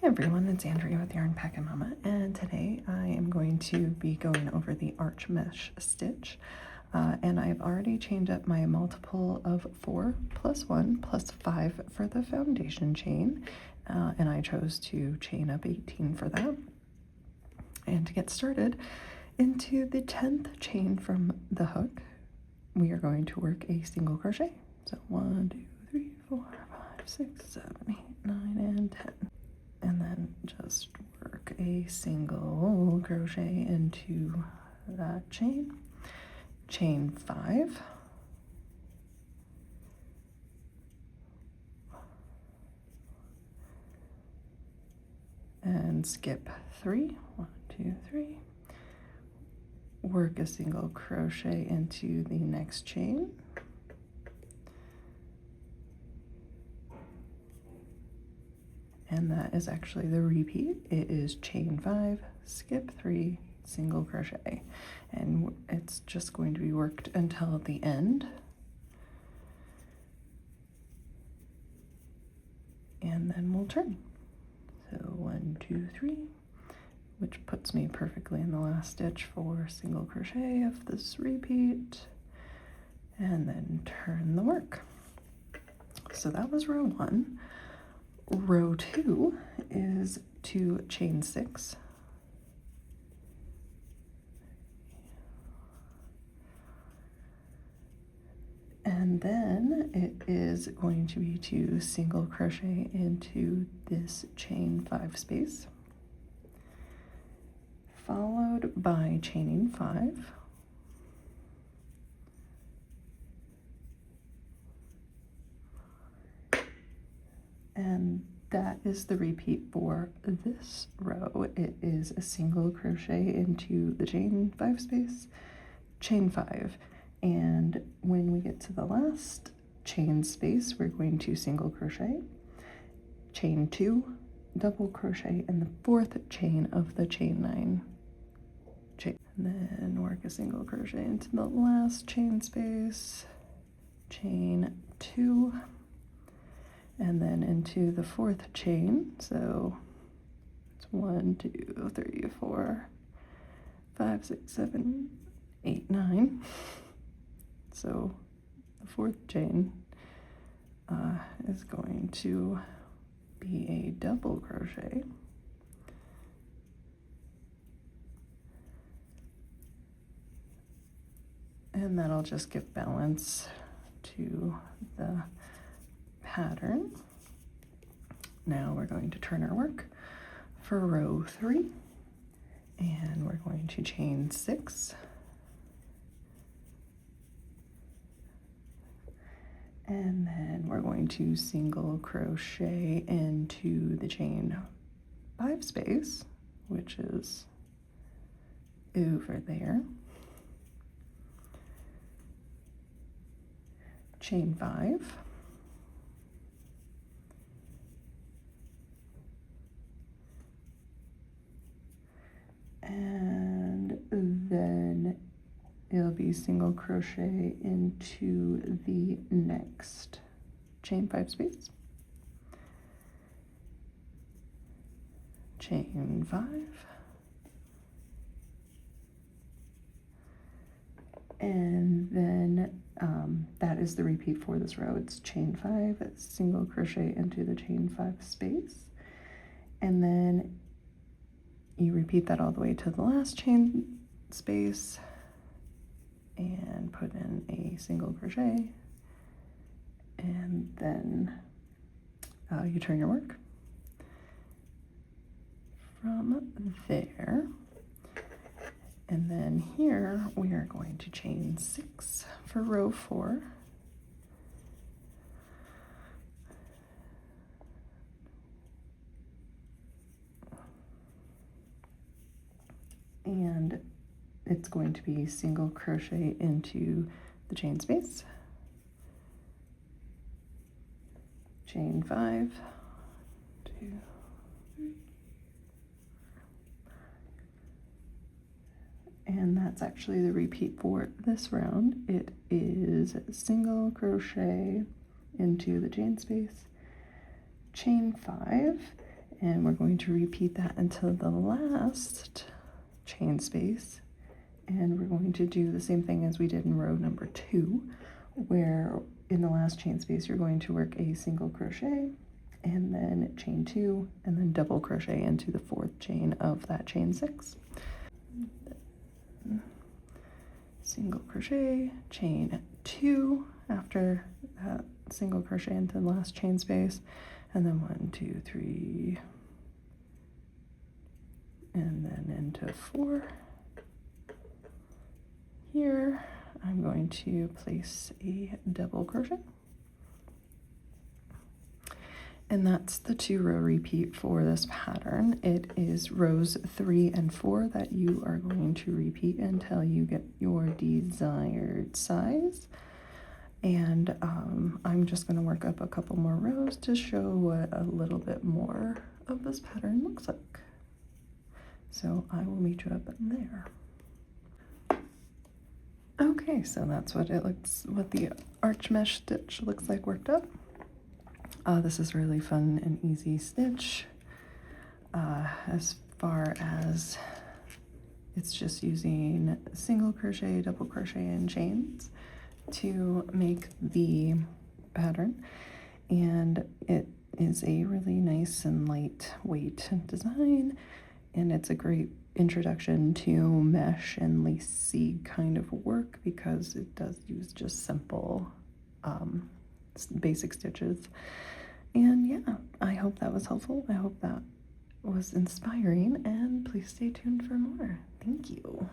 Hey everyone, it's Andrea with Yarn Packin' Mama, and today I am going to be going over the Arch Mesh stitch. And I've already chained up my multiple of 4 plus 1 plus 5 for the foundation chain, and I chose to chain up 18 for that. And to get started, into the 10th chain from the hook, we are going to work a single crochet. So 1, 2, 3, 4, 5, 6, 7, 8, 9, and 10. And then just work a single crochet into that chain. Chain 5. And skip 3. 1, 2, 3. Work a single crochet into the next chain. And that is actually the repeat. It is chain 5, skip 3, single crochet. And it's just going to be worked until the end. And then we'll turn. So 1, 2, 3, which puts me perfectly in the last stitch for single crochet of this repeat. And then turn the work. So that was row 1. Row 2 is to chain 6. And then it is going to be to single crochet into this chain 5 space, followed by chaining 5. And that is the repeat for this row. It is a single crochet into the chain 5 space, chain 5. And when we get to the last chain space, we're going to single crochet, chain 2, double crochet in the 4th chain of the chain 9 chain. And then work a single crochet into the last chain space, chain 2. And then into the 4th chain, so it's 1, 2, 3, 4, 5, 6, 7, 8, 9. So the 4th chain is going to be a double crochet. And that'll just give balance to the pattern. Now we're going to turn our work for row 3, and we're going to chain 6, and then we're going to single crochet into the chain 5 space, which is over there, chain 5, and then it'll be single crochet into the next chain 5 space, chain 5, and then that is the repeat for this row. It's chain 5, single crochet into the chain 5 space, and then you repeat that all the way to the last chain space and put in a single crochet, and then you turn your work from there. And then here we are going to chain 6 for row 4. And it's going to be single crochet into the chain space, chain 5, 2, 3, and that's actually the repeat for this round. It is single crochet into the chain space, chain 5, And we're going to repeat that until the last chain space. And we're going to do the same thing as we did in row number 2, where in the last chain space you're going to work a single crochet and then chain 2 and then double crochet into the 4th chain of that chain 6. Single crochet, chain 2 after that single crochet into the last chain space, and then 1, 2, 3, and then into 4. Here I'm going to place a double crochet, and that's the 2-row repeat for this pattern. It is rows 3 and 4 that you are going to repeat until you get your desired size. And I'm just going to work up a couple more rows to show what a little bit more of this pattern looks like. So I will meet you up in there. Okay, so that's what the arch mesh stitch looks like worked up. This is really fun and easy stitch. As far as it's just using single crochet, double crochet, and chains to make the pattern, and it is a really nice and lightweight design, and it's a great introduction to mesh and lacy kind of work because it does use just simple basic stitches. And yeah, I hope that was helpful. I hope that was inspiring, and please stay tuned for more. Thank you.